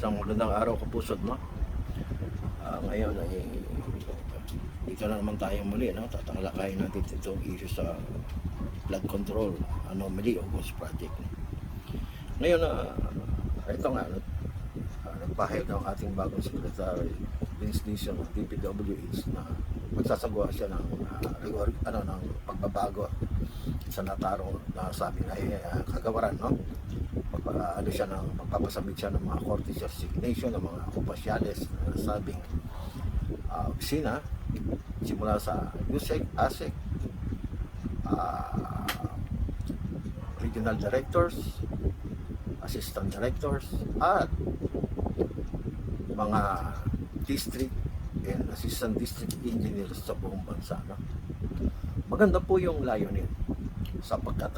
Isang magandang araw kapusod, no? Ngayon ay dito na naman tayo muli, no? Tatalakayin natin itong issue sa flood control anomaly o ghost project. Ngayon, ito nga, nagpahayag ng ating bagong secretary Vince Dizon ng DPWH na magsasagawa siya ng ng pagbabago sa natarong na sabi na kagawaran, no? Magpapasabit siya ng mga courtesy resignation ng mga opisyales na sabing opisina simula sa USEC, ASEC, regional directors, assistant directors, at mga district and assistant district engineers sa buong bansa, no? Maganda po yung layunin sapagkat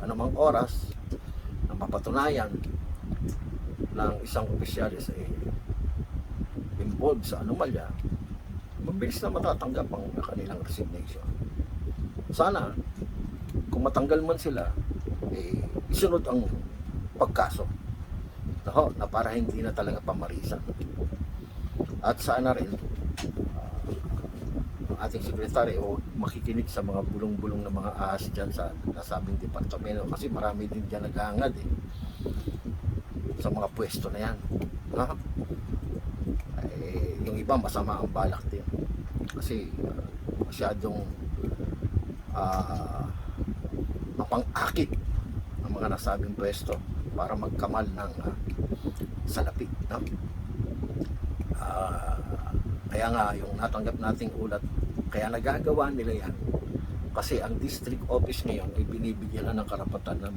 anumang oras na mapatunayan ng isang opisyalis ay involved sa anomalya, mabilis na matatanggap ang kanilang resignation. Sana kung matanggal man sila, isunod ang pagkaso na para hindi na talaga pamarisan. At sana rin ang ating sekretary o makikinig sa mga bulong-bulong na mga ahas dyan sa nasabing departamento, kasi marami din dyan naghahangad sa mga pwesto na yan, no? Yung iba masama ang balak din kasi masyadong mapang-akit ang mga nasabing pwesto para magkamal ng salapi, no? Kaya nga yung natanggap nating ulat, kaya nagagawa nila yan kasi ang district office ngayon ay binibigyan na ng karapatan na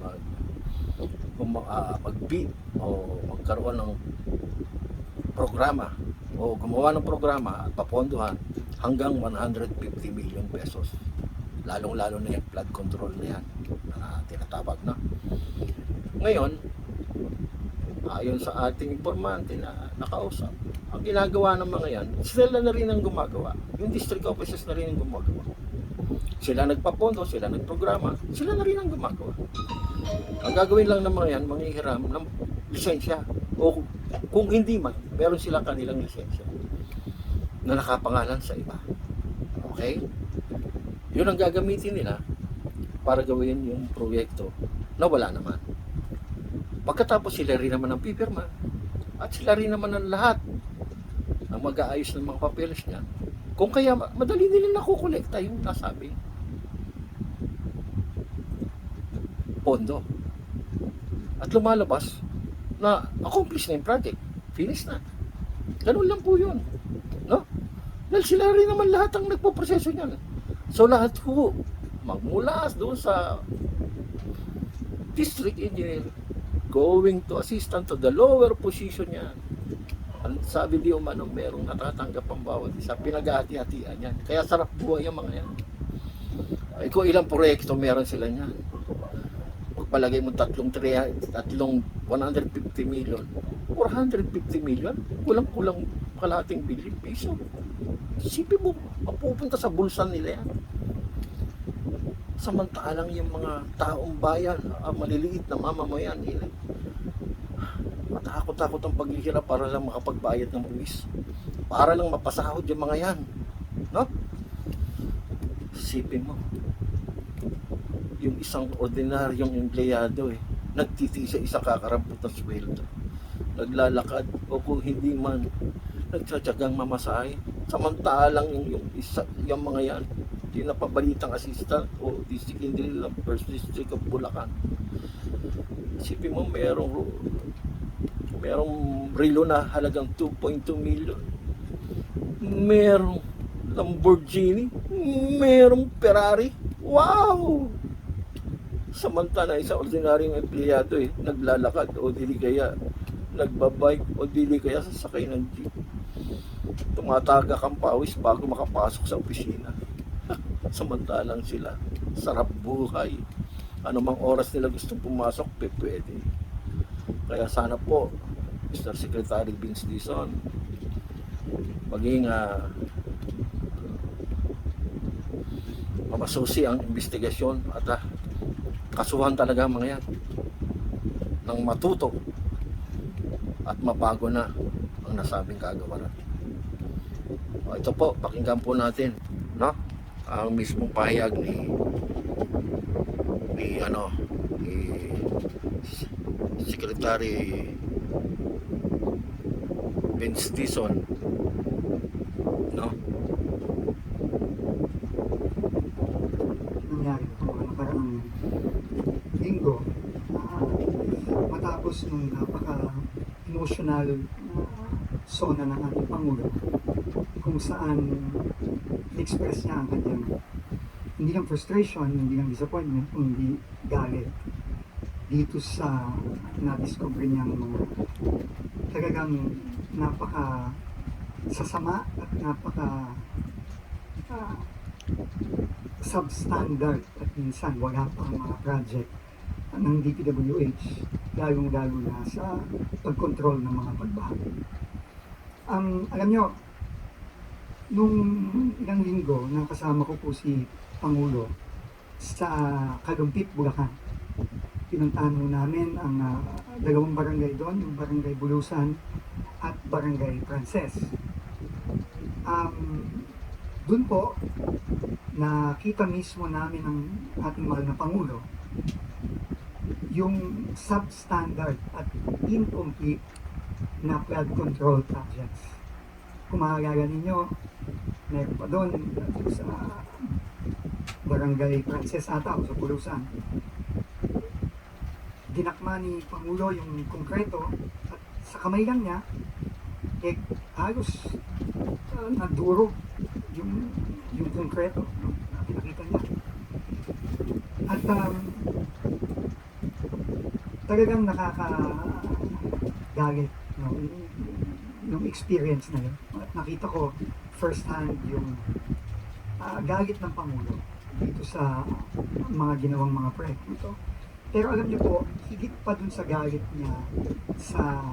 mag-bid o magkaroon ng programa o gumawa ng programa at papondohan hanggang 150 million pesos, lalong-lalo na yung flood control na yan na tinatawag na. Ngayon, ayon sa ating informante na nakausap, ang ginagawa ng mga yan, sila na rin ang gumagawa. Yung district offices na rin ang gumagawa. Sila nagpapondo, sila nagprograma, sila na rin ang gumagawa. Ang gagawin lang ng mga yan, manghihiram ng lisensya. O kung hindi man, meron silang kanilang lisensya na nakapangalan sa iba. Okay? Yun ang gagamitin nila para gawin yung proyekto na wala naman. Pagkatapos sila rin naman ang pipirma at sila rin naman ang lahat ang mag-aayos ng mga papeles niya. Kung kaya madali nilang nakukolekta yung nasabi pondo. At lumalabas na accomplish na yung project. Finish na. Ganun lang po yun. No? Dahil sila rin naman lahat ang nagpo-proseso niyan. So lahat po, magmula doon sa district engineer going to assistant to the lower position niya. Sabi di umano, merong natatanggap ang bawat isa. Pinag-hati-hatian yan. Kaya sarap buhay ang mga yan. Ay kung ilang proyekto meron sila niyan. Pagpalagay mo tatlong 150 million. 450 million? Kulang-kulang kalahating billion piso. Isipin mo, mapupunta sa bulsa nila yan. Samantalang yung mga taong bayan, maliliit na mamamayan nila, matakot-takot ang paghihirap para lang makapagbayad ng buwis, para lang mapasahod yung mga yan, no? Isipin mo, yung isang ordinaryong empleyado nagtitiis sa isang kakarampot na sweldo, naglalakad o kung hindi man nagtsatsagang mamasahe, samantalang yung mga yan di napabalitang assistant o district engineer ng First District of Bulacan. Isipin mo, merong relo na halagang 2.2 million, merong Lamborghini, merong Ferrari. Wow! Samantala isang ordinaryong empleyado naglalakad o dili kaya nagbabike o dili kaya sasakay ng jeep, tumatagak ang pawis bago makapasok sa opisina. Samantalang sila, sarap buhay. Anumang oras nila gustong pumasok, pwede. Kaya sana po, Mr. Secretary Vince Dizon, maging masusi ang investigasyon at kasuhan talaga mga yan ng matuto at mabago na ang nasabing kagawaran. Ito po, pakinggan po natin, no? Ang mismong pahayag ni Secretary Vince Dizon, no? Nangyari po mga nakaraang linggo, matapos nung napaka-emotional sona ng ating Pangulo, kung saan express niya ang kanyang hindi lang frustration, hindi lang disappointment, kundi galit dito sa na-discover niyang mga talagang napaka sasama at napaka substandard at minsan wala pang mga project ng DPWH, lalong-lalo na sa pagkontrol ng mga pagbaha. Alam nyo, nung ilang linggo, nakasama ko po si Pangulo sa Kalumpit, Bulacan. Pinuntahan mo namin ang dalawang barangay doon, yung Barangay Bulusan at Barangay Frances. Doon po, nakita mismo namin ang ating mahal na Pangulo yung substandard at incomplete na flood control projects. Kung makakala ninyo, meron pa doon sa Barangay Frances ata o sa Bulusan. Dinakma ni Pangulo yung konkreto at sa kamay lang niya, halos naduro yung konkreto, no? Nakita niya. At talagang nakakagalit, no? Yung experience na yun. At nakita ko first hand yung galit ng Pangulo dito sa mga ginawang mga proyekto ito. Pero alam niyo po, higit pa dun sa galit niya sa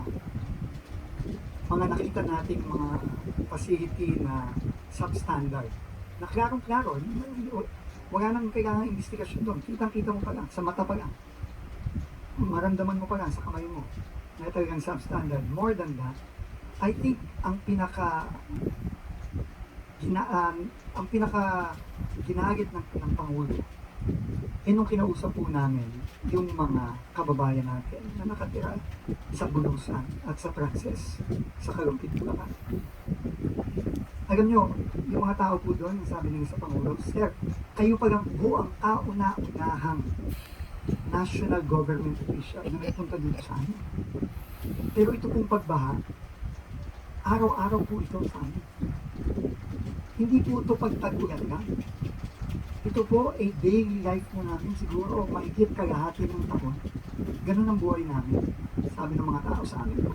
mga nakita nating mga facility na substandard. Na klarong-klaro, wala nang kailangan investigasyon doon. Kitang-kita mo pa lang, sa mata pa lang. Maramdaman mo pa lang sa kamay mo na talagang substandard. More than that, I think ang pinaka ginagit ng Pangulo nung kinausap po namin yung mga kababayan natin na nakatira sa Bulusan at sa Frances, sa Kalumpit, Bulacan. Alam nyo, yung mga tao po doon, sabi nila sa Pangulo, Sir, kayo palang buang kauna-unahang national government official na nagpunta dito sa amin. Pero ito pong pagbaha, araw-araw po ito sa amin. Hindi po ito pagtagulan lang. Ito po ay daily life po namin, siguro mahigit kalahati ng taon. Ganun ang buhay namin. Sabi ng mga tao sa amin,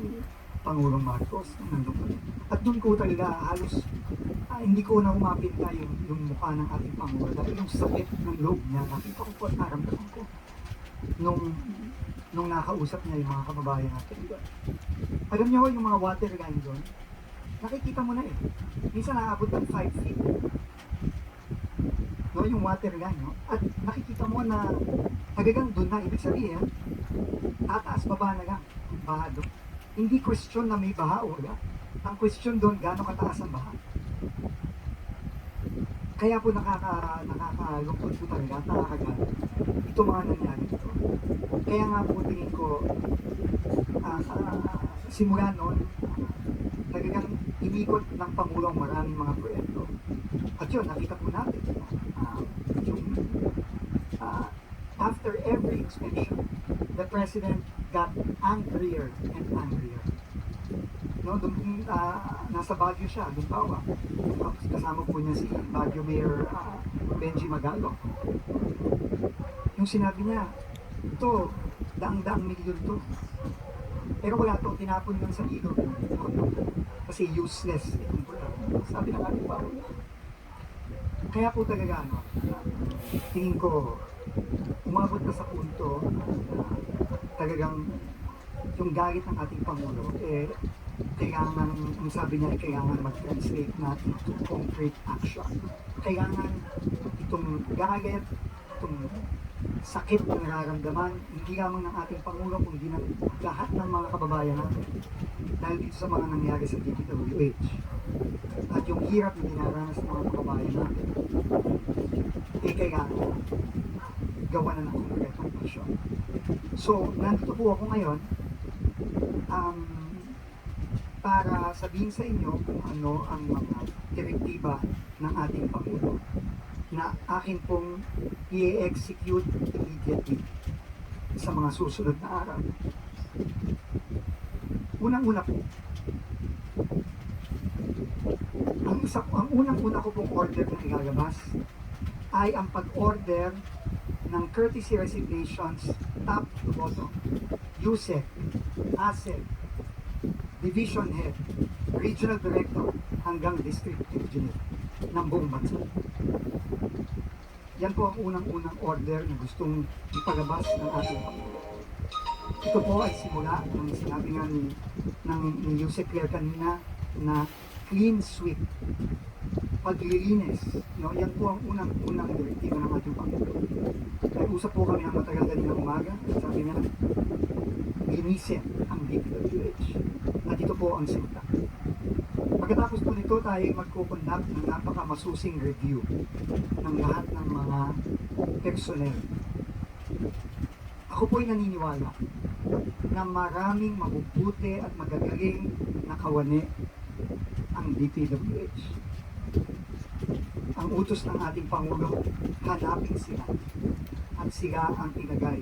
Pangulong Marcos, nandun kami. At doon ko talaga halos, hindi ko na umapinta yung mukha ng ating Pangulo. Dahil yung sakit ng loob niya, nakita ko po at naramdaman ko nung nakausap niya yung mga kababayan natin doon. Alam niyo, yung mga water line doon, nakikita mo na eh. Minsan nakaabot ng 5 feet. No, yung water line, no? At nakikita mo na talagang doon na, ibig sabihin, tataas, baba na lang, baha doon. Hindi question na may baha o wala. Ang question doon, gaano kataas ang baha. Kaya po nakakalungkot po talaga, nakakagano. Ito mga nangyari ito. Kaya nga po tingin ko, simula noon, talagang inikot ng Pangulo ang maraming mga proyekto. At yun, nakita po natin, after every inspection, the President got angrier and angrier. No, nasa Baguio siya, Lumbawa. Kasama po niya si Baguio Mayor Benji Magalong. Yung sinabi niya, ito, daang-daang milyon to. Pero wala to, tinapon lang sa ilog. Kasi useless. Sabi ng ating Pangulo. Kaya po talaga, tingin ko, umabot na sa punto, talagang yung galit ng ating Pangulo, kailangan, ang sabi niya, kailangan mag-translate na into concrete action. Kailangan itong galit, itong sakit na nararamdaman, hindi lamang ng ating Pangulo, kundi ng lahat ng mga kababayan natin. dahil dito sa mga nangyari sa DPWH at yung hirap na dinaranas ng mga kababayan natin, kailangan gawa na ng konkretong aksyon. So, nandito po ako ngayon para sabihin sa inyo kung ano ang mga direktiba ng ating Pangulo na akin pong i-execute immediately sa mga susunod na araw. Unang-una po, ang unang-una ko pong order na ilalabas ay ang pag-order ng courtesy resignations top to bottom. USEC, ASEC, Division Head, Regional Director hanggang District Engineer ng buong bansa. Yan po ang unang-unang order na gustong ipalabas ng ating Pangulo. Ito po ay simula ng sinabi nga ni Yusek Claire kanina na clean sweep, paglilinis. No? Yan po ang unang direktiba ng ating Pangulo. Nag-usap po kami ng matagal kanina umaga at sabi nga, linisin ang DPWH. At ito po ang simula. Pagkatapos po nito, tayo magkukonduct ng napakamasusing review ng lahat ng mga personnel. Ako po'y naniniwala na maraming mabubuti at magagaling na kawani ang DPWH. Ang utos ng ating Pangulo, hanapin sila at sila ang ilagay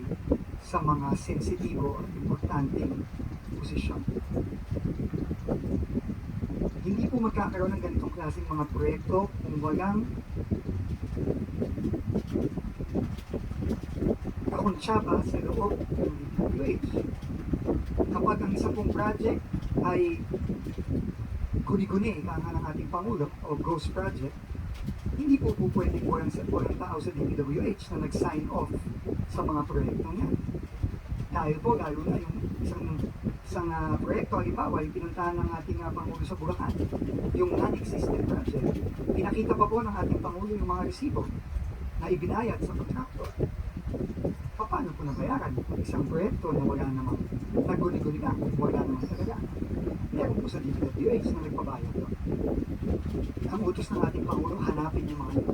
sa mga sensitibo at importanteng posisyon. Hindi po magkakaroon ng ganitong klaseng mga proyekto kung walang kakonsyaba sa loob ng DPWH. Kapag ang isang pong project ay guni-guni, ika nga ng ating Pangulo, o ghost project, hindi po pwede walang tao sa DPWH na nag-sign off sa mga proyektong yan. Dahil po, lalo na yung isang proyekto, halimbawa, yung pinuntahan ng ating Pangulo sa Bulacan, yung non-existent project, pinakita pa po ng ating Pangulo yung mga resibo na ibinayad sa contractor. Paano po nabayaran kung isang proyekto na wala namang naguni-guni na, wala namang talaga? Meron po sa DPWH na nagpabayad doon. Ang utos ng ating Pangulo, hanapin yung mga ito.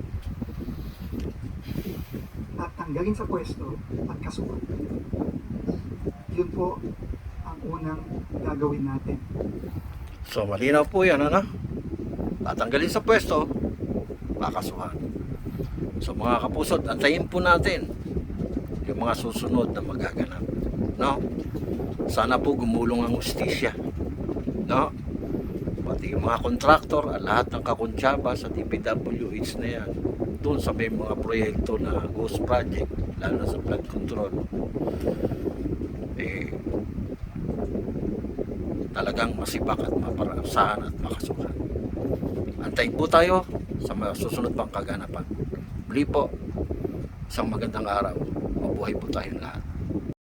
At tanggalin sa pwesto at kasuhan. Yun po ang unang gagawin natin. So malinaw po yan, ano? Tatanggalin sa pwesto, kakasuhan. So mga kapusod, antayin po natin yung mga susunod na magaganap. No? Sana po gumulong ang hustisya. No? Pati yung mga kontraktor, lahat ng kakonsyaba sa DPWH na yan, doon sa may mga proyekto na ghost project, lalo na sa flood control, talagang masibak at maparasahan at makasuhan. Antayin po tayo sa mga susunod pang kaganapan. Muli po, isang magandang araw. Mabuhay po tayong lahat.